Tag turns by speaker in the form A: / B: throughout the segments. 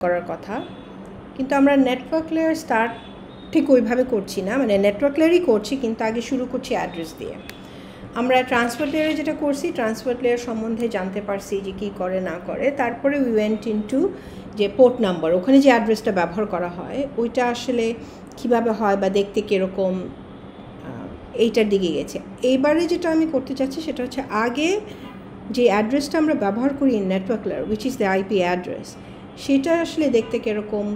A: করার কথা, কিন্তু আমরা নেটওয়ার্ক লেয়ার স্টার্ট ঠিক ওইভাবে করছি না, মানে নেটওয়ার্ক লেয়ারই করছি কিন্তু আগে শুরু করছি অ্যাড্রেস দিয়ে। আমরা ট্রান্সপোর্ট লেয়ারে যেটা করছি, ট্রান্সপোর্ট লেয়ার সম্বন্ধে জানতে পারছি যে কী করে না করে, তারপরে উই ওয়েন্ট ইনটু যে পোর্ট নাম্বার, ওখানে যে অ্যাড্রেসটা ব্যবহার করা হয় ওইটা আসলে কীভাবে হয় বা দেখতে কীরকম, এইটার দিকে গেছে। এইবারে যেটা আমি করতে চাচ্ছি সেটা হচ্ছে আগে যে অ্যাড্রেসটা আমরা ব্যবহার করি in network layer, which is the IP address, সেটা আসলে দেখতে কীরকম,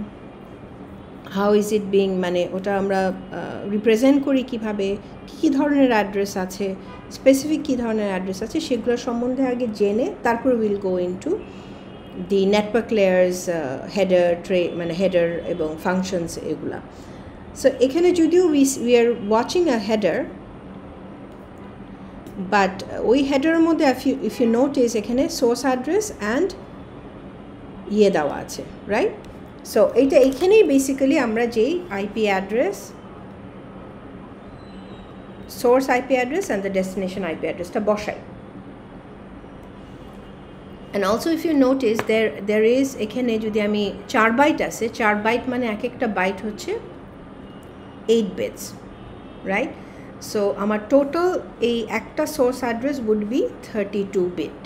A: হাউ ইজ ইট বিং, মানে ওটা আমরা রিপ্রেজেন্ট করি কীভাবে, কী ধরনের অ্যাড্রেস আছে, স্পেসিফিক কী ধরনের অ্যাড্রেস আছে, সেগুলো সম্বন্ধে আগে জেনে তারপর will go into the network layers header মানে হেডার এবং ফাংশনস এগুলা। সো এখানে যদিও we are watching a header, but ওই হেডারের মধ্যে ইফ ইউ নোটিস এখানে সোর্স অ্যাড্রেস অ্যান্ড দেওয়া আছে, রাইট? সো এইখানেই বেসিক্যালি আমরা যেই IP address, source IP address and the destination IP অ্যাড্রেসটা বসাই। And also if you notice there is এখানে যদি আমি 4 বাইট আছে, 4 বাইট মানে এক একটা বাইট হচ্ছে 8 bits, রাইট? সো আমার টোটাল এই একটা source address would be 32 bit,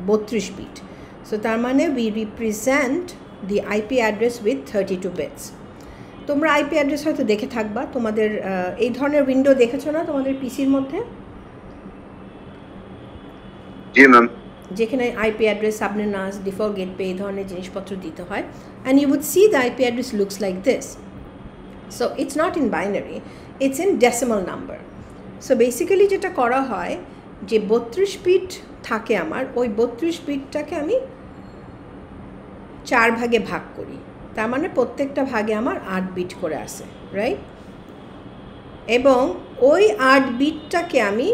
A: 32 bit. So তার মানে we represent the IP address with 32 bits. তোমরা আইপি অ্যাড্রেস হয়তো দেখে থাকবা, তোমাদের এই ধরনের উইন্ডো দেখেছো না তোমাদের পিসির মধ্যে?
B: জি ম্যাম।
A: যেখানে IP address, subnet mask, default gateway এই ধরনের জিনিসপত্র দিতে হয়, and you would see the IP address looks like this. So it's not in binary, it's in decimal number. So basically যেটা করা হয় যে 32 বিট থাকে আমার, ওই 32 বিটটাকে আমি 4 ভাগে ভাগ করি, তার মানে প্রত্যেকটা ভাগে আমার 8 বিট করে আসে, রাইট? এবং ওই 8 বিটটাকে আমি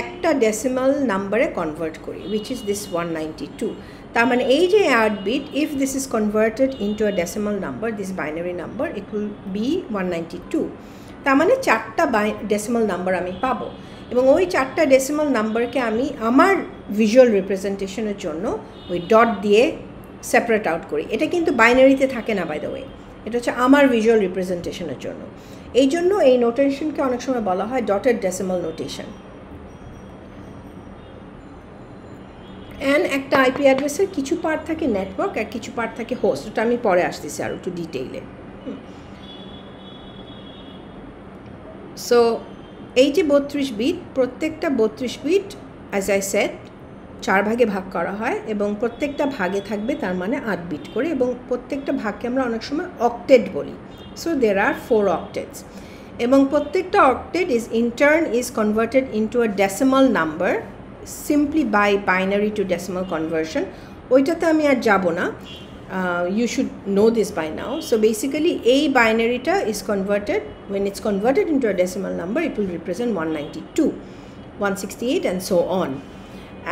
A: একটা ডেসিমাল নাম্বারে কনভার্ট করি, উইচ ইজ দিস 192। তার মানে এই যে 8 bit, if this is converted into a decimal number, this binary number, it will be 192। তার মানে 4টা ডেসিমাল নাম্বার আমি পাবো, এবং ওই 4টা ডেসিমাল নাম্বারকে আমি আমার ভিজুয়াল রিপ্রেজেন্টেশনের জন্য ওই ডট দিয়ে সেপারেট আউট করি। এটা কিন্তু বাইনারিতে থাকে না, বাই দ্য ওয়ে, এটা হচ্ছে আমার ভিজুয়াল রিপ্রেজেন্টেশনের জন্য। এই জন্য এই নোটেশনকে অনেক সময় বলা হয় ডটেড ডেসিমাল নোটেশন। অ্যান্ড একটা আইপি অ্যাড্রেসের কিছু পার্ট থাকে নেটওয়ার্ক আর কিছু পার্ট থাকে হোস্ট, ওটা আমি পরে আসতেছি আরও একটু ডিটেইলে। সো এই যে 32 বিট, প্রত্যেকটা 32 বিট অ্যাজ আই সেড 4 ভাগে ভাগ করা হয়, এবং প্রত্যেকটা ভাগে থাকবে তার মানে 8 বিট করে, এবং প্রত্যেকটা ভাগকে আমরা অনেক সময় অক্টেট বলি। সো দের আর 4 অক্টেটস, এবং প্রত্যেকটা octet is in turn is converted into a decimal number simply by binary to decimal conversion. ওইটাতে আমি আর যাব না, you should know this by now. So basically a binary ta is converted, when it's converted into a decimal number, it will represent 192, 168 and so on.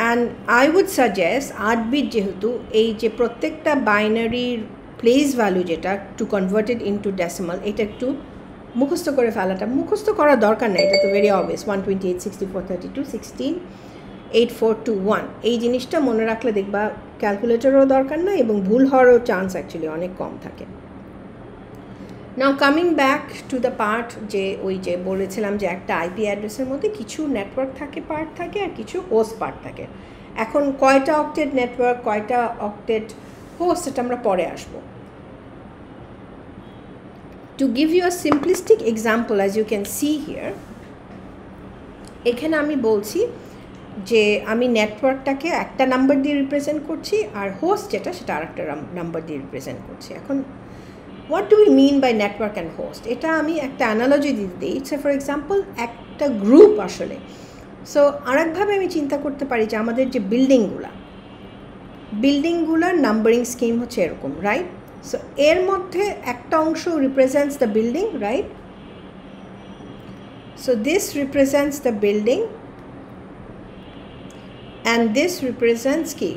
A: And I would suggest 8 bit যেহেতু এই যে প্রত্যেকটা binary place value যেটা two converted into decimal, এটা একটু মুখস্থ করে ফেলাটা, মুখস্থ করার দরকার নেই, এটা তো ভেরি অবভিয়াস, 128, 64, 32, 16, 8421 এই জিনিসটা মনে রাখলে দেখবা ক্যালকুলেটরও দরকার না, এবং ভুল হওয়ারও চান্স অ্যাকচুয়ালি অনেক কম থাকে। নাও coming back to the part, যে ওই যে বলেছিলাম যে একটা আইপি অ্যাড্রেসের মধ্যে কিছু নেটওয়ার্ক থাকে পার্ট থাকে আর কিছু হোস্ট পার্ট থাকে। এখন কয়টা অক্টেট নেটওয়ার্ক, কয়টা অক্টেট হোস্ট, সেটা আমরা পরে আসবো। To give you a simplistic example, as you can see here, এখানে আমি বলছি যে আমি নেটওয়ার্কটাকে একটা নাম্বার দিয়ে রিপ্রেজেন্ট করছি, আর হোস্ট যেটা সেটা আরেকটা নাম্বার দিয়ে রিপ্রেজেন্ট করছি। এখন what do we mean by network and host? এটা আমি একটা অ্যানালজি দিতে দিই। সে ফর এক্সাম্পল একটা গ্রুপ আসলে, সো আরেকভাবে আমি চিন্তা করতে পারি যে আমাদের যে বিল্ডিংগুলার নাম্বারিং স্কিম হচ্ছে এরকম, রাইট? সো এর মধ্যে একটা অংশ represents the building, right? So this represents the building and this represents কি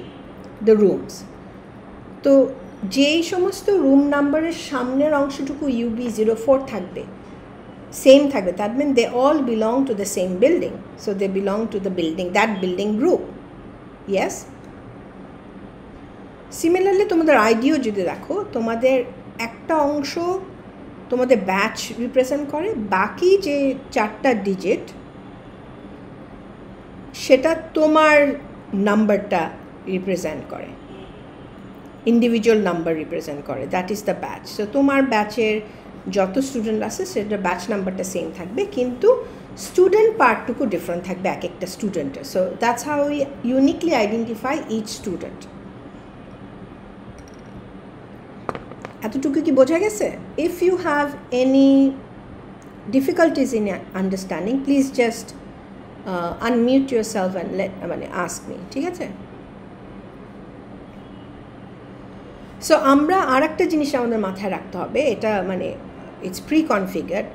A: the rooms. তো যেই সমস্ত রুম নাম্বারের সামনের অংশটুকু UB04 থাকবে, সেম থাকবে, that means they all belong to the same building, so they belong to the building, that building group. Yes, similarly তোমাদের আইডিও যদি দেখো, তোমাদের একটা অংশ তোমাদের ব্যাচ রিপ্রেজেন্ট করে, বাকি যে 4টা ডিজিট সেটা তোমার নাম্বারটা রিপ্রেজেন্ট করে, ইন্ডিভিজুয়াল নাম্বার রিপ্রেজেন্ট করে, that is the batch. So তোমার ব্যাচের যত স্টুডেন্ট আছে সেটা ব্যাচ নাম্বারটা সেম থাকবে, কিন্তু স্টুডেন্ট পার্টটুকু ডিফারেন্ট থাকবে এক একটা স্টুডেন্টের। So that's how we uniquely identify each student. এতটুকু কি বোঝা গেছে? If you have any difficulties in understanding, please just unmute yourself and মানে আস্ক মি, ঠিক আছে? সো আমরা আর একটা জিনিস আমাদের মাথায় রাখতে হবে, এটা মানে ইটস প্রি কনফিগার্ড।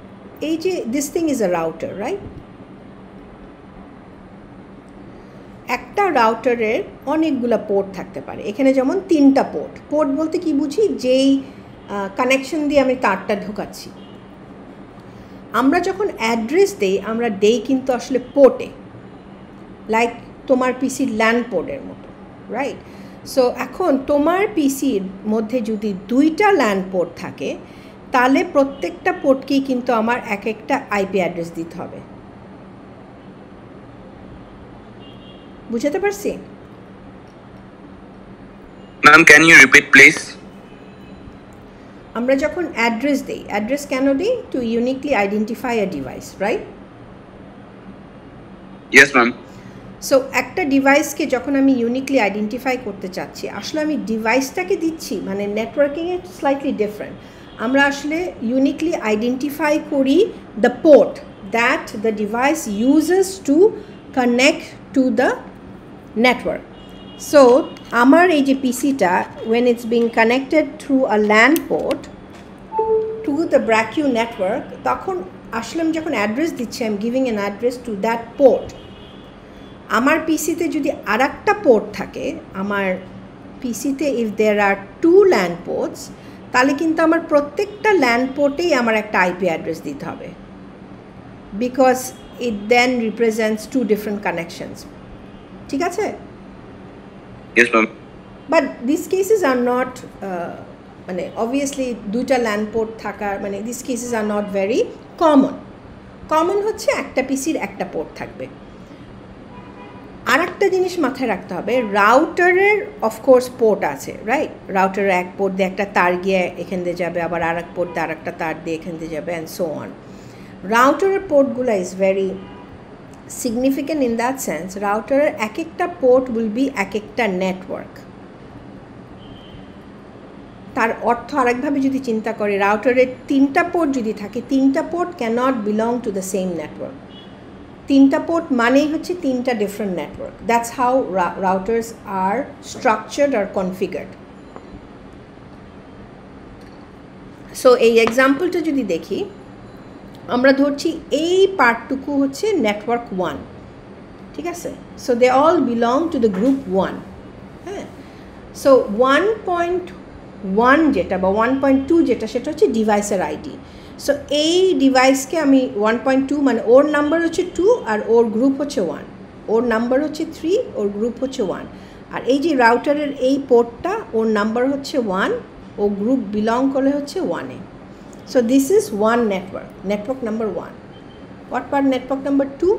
A: এই যে this thing is a router, right? একটা রাউটারের অনেকগুলো পোর্ট থাকতে পারে। এখানে যেমন 3টা পোর্ট। পোর্ট বলতে কি বুঝি? যেই কানেকশন দিয়ে আমি তারটা ঢোকাচ্ছি। আমরা যখন অ্যাড্রেস দেই, আমরা দেই কিন্তু আসলে পোর্টে, লাইক তোমার পিসির ল্যান্ড পোর্টের মতো, রাইট? সো এখন তোমার পিসির মধ্যে যদি 2টা ল্যান্ড পোর্ট থাকে, তাহলে প্রত্যেকটা পোর্টকেই কিন্তু আমার এক একটা আইপি অ্যাড্রেস দিতে হবে। বুঝতে পারছি?
B: Ma'am, can you repeat please?
A: আমরা যখন অ্যাড্রেস দেই, অ্যাড্রেস কেন দিই? To uniquely identify a device, right?
B: Yes ma'am.
A: So একটা ডিভাইসকে যখন আমি ইউনিকলি আইডেন্টিফাই করতে চাচ্ছি, আসলে আমি ডিভাইসটাকে দিচ্ছি, মানে নেটওয়ার্কিংয়ে স্লাইটলি ডিফারেন্ট। আমরা আসলে ইউনিকলি আইডেন্টিফাই করি the port that the device uses to connect to the network. So আমার এই যে পিসিটা, when it's being connected through a LAN port to the BRACU network, তখন আসলে আমি যখন অ্যাড্রেস দিচ্ছি, I am giving an address to that port. আমার পিসিতে যদি আর একটা পোর্ট থাকে, আমার পিসিতে if there are 2 LAN ports, তাহলে কিন্তু আমার প্রত্যেকটা LAN পোর্টেই আমার একটা আইপি অ্যাড্রেস দিতে হবে, because it then represents 2 different connections. ঠিক আছে?
B: Yes ma'am.
A: But these cases are not মানে obviously 2টা LAN পোর্ট থাকার মানে these cases are not very common. Common হচ্ছে একটা পিসির একটা পোর্ট থাকবে। আর একটা জিনিস মাথায় রাখতে হবে, রাউটারের অফকোর্স পোর্ট আছে, রাইট? রাউটারের এক পোর্ট দিয়ে একটা তার গিয়ে এখান দিয়ে যাবে, আবার আর এক পোর্ট দিয়ে আর একটা তার দিয়ে এখান দিয়ে যাবে, অ্যান্ড সো অন। রাউটারের পোর্টগুলো is very significant in that sense. রাউটারের এক একটা পোর্ট উইল বি এক একটা নেটওয়ার্ক। তার অর্থ আরেকভাবে যদি চিন্তা করে, রাউটারের 3টা পোর্ট যদি থাকে, 3টা port cannot belong to the same network. 3টা পোর্ট মানেই হচ্ছে 3টা different network. That's how routers are structured আর কনফিগার্ড। সো এই এক্সাম্পলটা যদি দেখি, আমরা ধরছি এই পার্টটুকু হচ্ছে নেটওয়ার্ক 1, ঠিক আছে? So they all belong to the group 1। হ্যাঁ, সো 1.1 যেটা বা 1.2 যেটা, সেটা হচ্ছে ডিভাইসের আইডি। সো এই ডিভাইসকে আমি 1.2 মানে ওর নাম্বার হচ্ছে 2 আর ওর গ্রুপ হচ্ছে 1, ওর নাম্বার হচ্ছে 3, ওর গ্রুপ হচ্ছে 1। আর এই যে রাউটারের এই পোর্টটা, ওর নাম্বার হচ্ছে 1, ও গ্রুপ বিলং করে হচ্ছে 1-এ। So this is one network, network number 1. What about network number 2?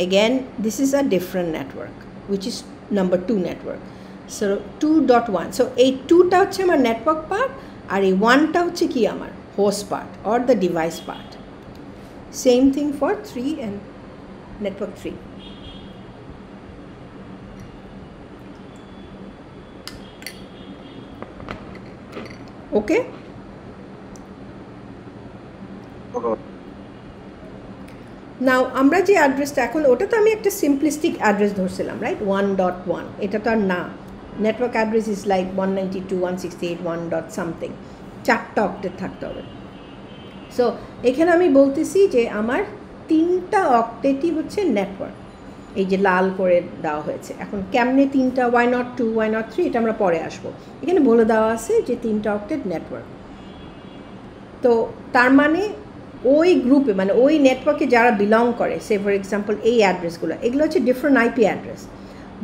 A: Again, this is a different network, which is number 2 network. So 2.1. So এই 2টা হচ্ছে আমার network part, আর এই 1টা হচ্ছে কি আমার host part or the device part. Same thing for 3 and network 3. Okay? নাও আমরা যে অ্যাড্রেসটা এখন, ওটা তো আমি একটা সিম্পলিস্টিক অ্যাড্রেস ধরছিলাম, রাইট? 1.1, এটা তো আর না। Network address is like 192.168.1.something, 4টা অক্টেট থাকতে হবে। সো এখানে আমি বলতেছি যে আমার 3টা অক্টেটই হচ্ছে নেটওয়ার্ক, এই যে লাল করে দেওয়া হয়েছে। এখন কেমনে 3টা, ওয়াই নট 2, ওয়াই নট 3, এটা আমরা পরে আসবো। এখানে বলে দেওয়া আছে যে 3টা অক্টেট নেটওয়ার্ক। তো তার মানে ওই গ্রুপে মানে ওই নেটওয়ার্কে যারা বিলং করে, সে ফর এক্সাম্পল এই অ্যাড্রেসগুলো, এগুলো হচ্ছে different IP address.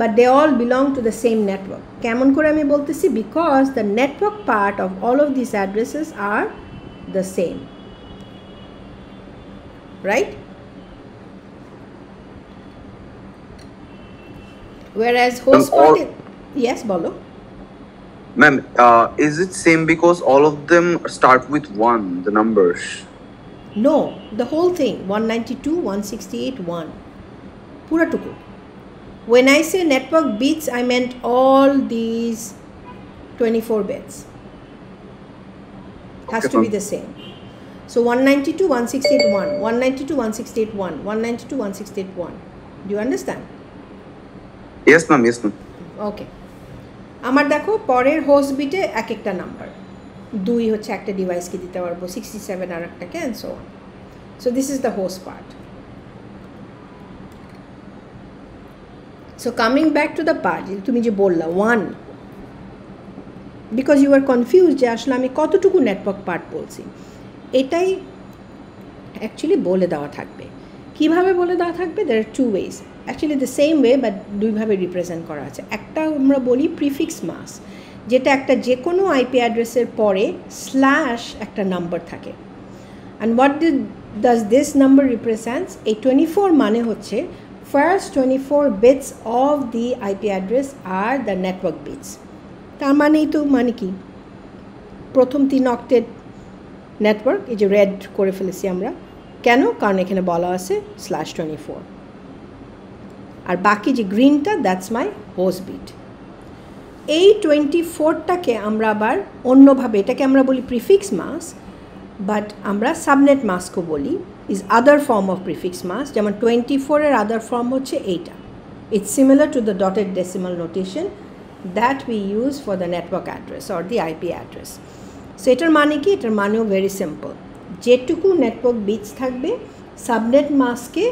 A: but they all belong to the same network. কেমন করে আমি বলতেছি? Because the network part of all of these addresses are the same, right? Whereas host part yes, bolo.
B: Ma'am, is it same because all of them start with 1, the numbers?
A: No, the whole thing, 192, 168, 1. Pura tuku. When I say network bits, I meant all these 24 bits. Has to be the same. So 192, 168, 1, 192, 168, 1, 192, 168, 1. Do you understand?
B: Yes, ma'am. Yes, ma'am.
A: Okay. আমার দেখো পরের host বিটে এক একটা number, 2 হচ্ছে একটা ডিভাইসকে দিতে পারবো, 67 আর একটাকে, and so on. So this is the host part. So coming back to the part, তুমি যে বললা 1, বিকজ ইউ আর কনফিউজ যে আসলে আমি কতটুকু নেটওয়ার্ক পার্ট বলছি, এটাই অ্যাকচুয়ালি বলে দেওয়া থাকবে. কীভাবে বলে দেওয়া থাকবে? There are 2 ways, actually the same way, but দুইভাবে রিপ্রেজেন্ট করা আছে. একটা আমরা বলি প্রিফিক্স মাস, যেটা একটা যে কোনো আইপি অ্যাড্রেসের পরে স্ল্যাশ একটা নাম্বার থাকে. And what does this number represents? এই 24 মানে হচ্ছে first 24 bits of the IP address are the network bits. তার মানেই তো মানে কি, প্রথম 3 অক্টেট নেটওয়ার্ক, এই যে রেড করে ফেলেছি আমরা, কেন? কারণ এখানে বলা আছে /24, আর বাকি যে গ্রিনটা দ্যাটস মাই হোস্ট বিট. এই 24টাকে আমরা আবার অন্যভাবে, এটাকে আমরা বলি প্রিফিক্স মাস, বাট আমরা সাবনেট মাস্কও বলি, is other form of prefix mask. যেমন 24-এর আদার ফর্ম হচ্ছে এইটা. It's similar to the dotted decimal notation that we use for the network address or the IP address. So এটার মানে কি? এটার মানেও ভেরি সিম্পল. যেটুকু নেটওয়ার্ক বিটস থাকবে সাবনেট মাস্কে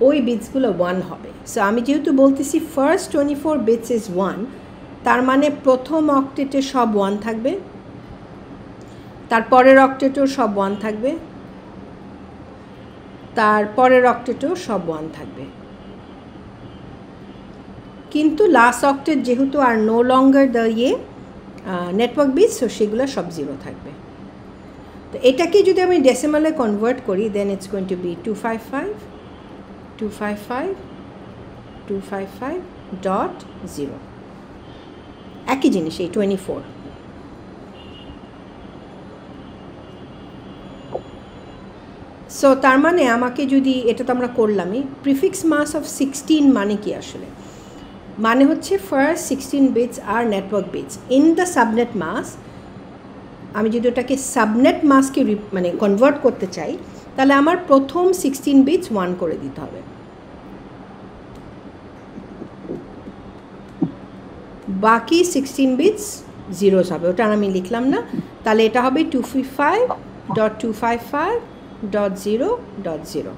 A: ওই বিটসগুলো 1 হবে. সো আমি যেহেতু বলতেছি ফার্স্ট 24 বিটস ইজ 1, তার মানে প্রথম অক্টেটে সব 1 থাকবে, তারপরের অক্টেটেও সব 1 থাকবে, তারপরের অক্টেটেও সব 1 থাকবে. কিন্তু লাস্ট অক্টেট যেহেতু are no longer the network bits, so সেগুলো সব 0 থাকবে. তো এটাকে যদি আমি ডেসিমালে কনভার্ট করি, দেন ইটস গোয়িং টু বি 255 255 255.0. একই জিনিস, এই 24. সো তার মানে আমাকে যদি, এটা তো আমরা করলামই, প্রিফিক্স মাস অফ 16 মানে কি আসলে? মানে হচ্ছে first 16 bits are network bits in the subnet mask. আমি যদি ওটাকে সাবনেট মাসকে মানে কনভার্ট করতে চাই, তাহলে আমার প্রথম 16 বিটস 1 করে দিতে হবে, বাকি 16 বিটস জিরোস হবে. ওটা আমি লিখলাম না, তাহলে এটা হবে 255.255.0.0,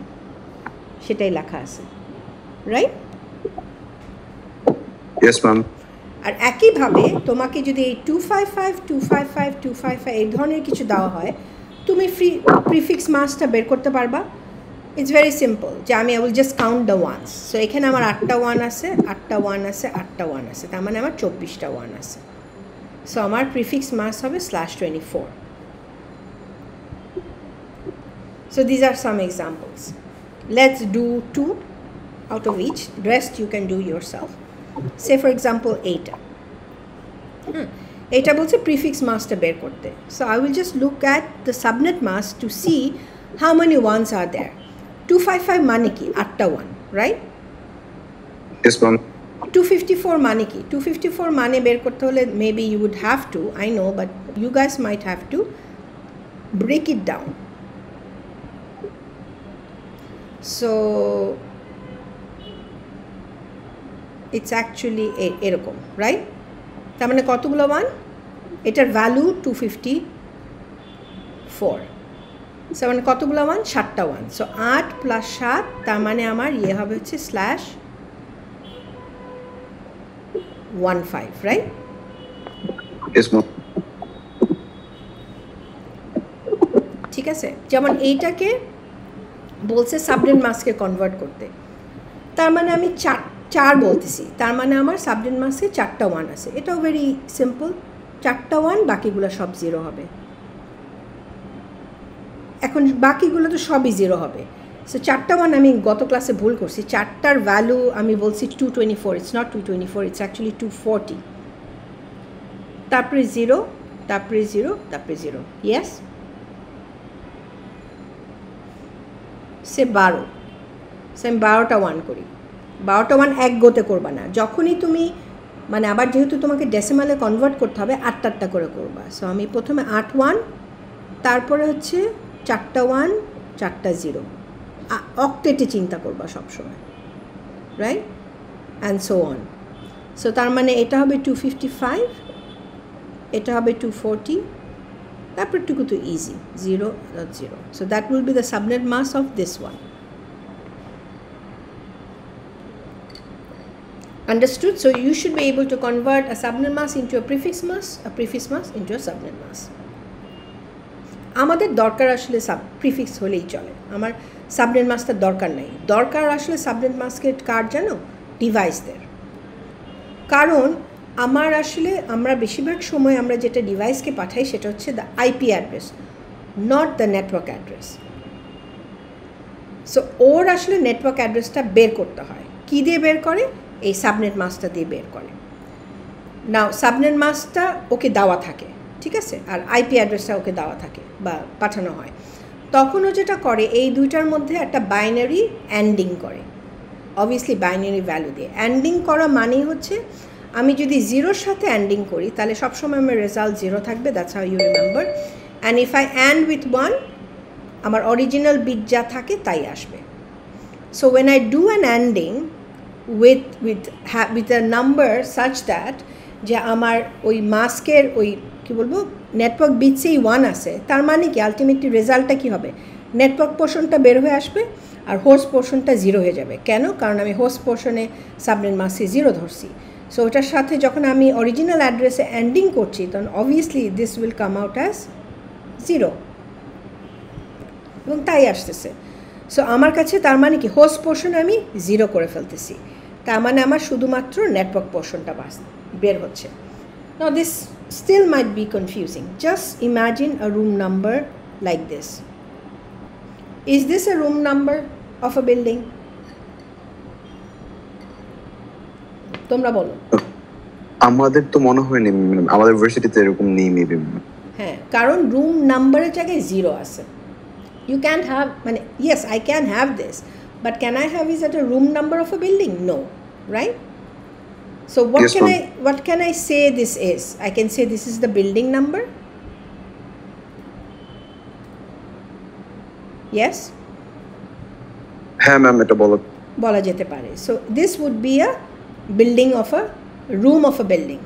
A: সেটাই লেখা আছে, রাইট?
B: Yes, ma'am.
A: আর একইভাবে তোমাকে যদি এই 255 255 255 এই ধরনের কিছু দেওয়া হয়, তুমি প্রিফিক্স মাসটা বের করতে পারবা. ইটস ভেরি সিম্পল, যে আমি I will just count the ones. So এখানে আমার 8টা 1 আছে, 8টা 1 আছে, 8টা 1 আছে, তার মানে আমার 24টা 1 আছে. সো আমার প্রিফিক্স মাস হবে /24. So these are some examples. Let's do 2 out of each. Rest you can do yourself. Say for example 8. এটা বলছে প্রিফিক্স মাসটা বের করতে. So I will just look at the subnet mask to see how many ones are there. 255 মানে কি? 8টা 1, right?
B: Yes, ma'am.
A: 254 মানে কি? 254 মানে বের করতে হলে maybe you would have to, I know, but you guys might have to break it down. So it's actually এরকম, right? তার মানে কতগুলো 1? এটার ভ্যালু 254. সো মানে কতগুলো 1? 7টা 1. সো 8 + 7, তার মানে আমার হবে হচ্ছে /15, রাইট?
B: Yes, ma'am.
A: ঠিক আছে, যেমন এইটাকে বলছে সাবনেট মাস্কে কনভার্ট করতে, তার মানে আমি 4 বলতেছি, তার মানে আমার সাবনেট মাস্কে 4টা 1 আছে। এটাও ভেরি সিম্পল, 4টা 1, বাকিগুলো সব 0 হবে। এখন বাকিগুলো তো সবই 0 হবে। সো 4টা 1 আমি গত ক্লাসে ভুল করছি, 4টার ভ্যালু আমি বলছি 224, ইটস নট 224, ইটস অ্যাকচুয়ালি 240। তারপরে 0, তারপরে 0, তারপরে 0, ইয়েস। সে 12, সে আমি 12টা 1 করি। 12টা 1 এক গোতে করবা না, যখনই তুমি মানে আবার যেহেতু তোমাকে ডেসিমালে কনভার্ট করতে হবে 8টা করে করবা। সো আমি প্রথমে 8 1, তারপরে হচ্ছে 4টা 1, 4টা 0, অক্টেটে চিন্তা করবা সবসময়, right, and so on. So তার মানে এটা হবে 255, এটা হবে 240, তারপর টুকু তো easy 0, 0. So that will be the subnet mass of this one. Understood? So you should be able to convert a subnet mass into a prefix mass into a subnet mass. আমাদের দরকার আসলে প্রিফিক্স হলেই চলে, আমার subnet মাসটার দরকার নাই। দরকার আসলে সাবনেট মাসকে কার জানো? ডিভাইসদের। কারণ আমার আসলে আমরা বেশিরভাগ সময় আমরা যেটা ডিভাইসকে পাঠাই সেটা হচ্ছে the IP address, not the network address. So ওর আসলে নেটওয়ার্ক অ্যাড্রেসটা বের করতে হয়। কী দিয়ে বের করে? এই সাবনেট মাসটা দিয়ে বের করে। নাও সাবনেট মাসটা ওকে দেওয়া থাকে, ঠিক আছে, আর আইপি অ্যাড্রেসটা ওকে দেওয়া থাকে বা পাঠানো হয়। তখনও যেটা করে এই দুইটার মধ্যে একটা বাইনারি অ্যান্ডিং করে, অবভিয়াসলি বাইনারি ভ্যালু দিয়ে। অ্যান্ডিং করা মানেই হচ্ছে আমি যদি 0-র সাথে অ্যান্ডিং করি তাহলে সবসময় আমার রেজাল্ট 0 থাকবে, that's how you remember. And if I and with 1, আমার অরিজিনাল বিট যা থাকে তাই আসবে। So when I do an anding with a number such that যে আমার ওই মাস্কের ওই কী বলবো নেটওয়ার্ক বিটসেই 1 আছে, তার মানে কি আলটিমেটলি রেজাল্টটা কী হবে? নেটওয়ার্ক পোর্শনটা বের হয়ে আসবে আর হোস্ট পোর্শনটা 0 হয়ে যাবে। কেন? কারণ আমি হোস্ট পোর্শনে সাবনেট মাসে 0 ধরছি। সো ওটার সাথে যখন আমি অরিজিনাল অ্যাড্রেসে অ্যান্ডিং করছি তখন obviously this will come out as 0, এবং তাই আসতেছে। সো আমার কাছে তার মানে কি হোস্ট পোর্শন আমি 0 করে ফেলতেছি, তার মানে আমার শুধুমাত্র নেটওয়ার্ক পোর্শনটা বের হচ্ছে। Now this still might be confusing. Just imagine a room number like this. Is this a room number of a building? তোমরা বলো।
B: আমাদের তো মনে হয় না, আমাদের ইউনিভার্সিটিতে এরকম নেই মেবি।
A: হ্যাঁ, কারণ রুম নাম্বারের জায়গায় 0 আছে। You can't have, yes, I can have this, but can I have is at a room number of a building? No, right? So what can I say this is? I can say this is the building number. Yes?
B: হ্যাঁ ma'am, এটা
A: বলা যেতে পারে। So this would be a building of a room of a building.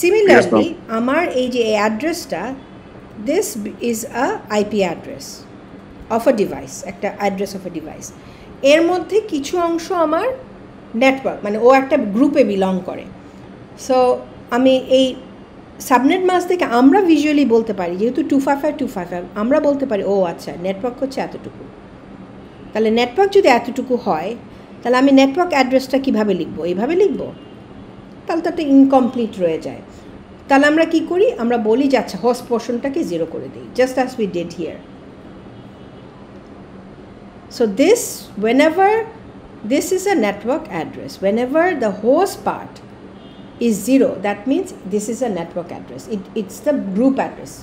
A: Similarly, আমার এই যে অ্যাড্রেসটা, this is a IP address of a device, একটা অ্যাড্রেস অফ a device. এর মধ্যে কিছু অংশ আমার নেটওয়ার্ক, মানে ও একটা গ্রুপে বিলং করে। সো আমি এই সাবনেট মাস থেকে আমরা ভিজুয়ালি বলতে পারি, যেহেতু 255 আমরা বলতে পারি ও আচ্ছা নেটওয়ার্ক হচ্ছে এতটুকু। তাহলে নেটওয়ার্ক যদি এতটুকু হয় তাহলে আমি নেটওয়ার্ক অ্যাড্রেসটা কীভাবে লিখবো? এইভাবে লিখবো? তাহলে তো একটা ইনকমপ্লিট রয়ে যায়। তাহলে আমরা কি করি? আমরা বলি যে আচ্ছা হোস্ট পোর্শনটাকে 0 করে দিই, just as we did here. So whenever this is a network address, whenever the host part is 0, that means this is a network address. It's the group address.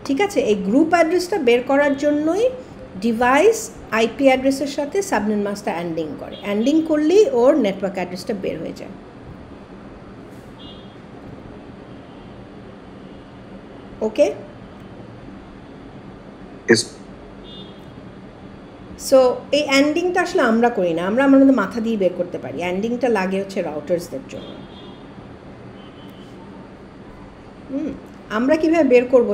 A: ঠিক আছে, এই গ্রুপ অ্যাড্রেসটা বের করার জন্যই ডিভাইস আইপি অ্যাড্রেসের সাথে subnet মাসটা অ্যান্ডিং করে। অ্যান্ডিং করলেই ওর নেটওয়ার্ক অ্যাড্রেসটা বের হয়ে যায়। ওকে, সো এই অ্যান্ডিংটা আসলে আমরা করি না, আমরা আমাদের মাথা দিয়ে বের করতে পারি। অ্যান্ডিংটা লাগে হচ্ছে রাউটার্সদের জন্য। আমরা কীভাবে বের করবো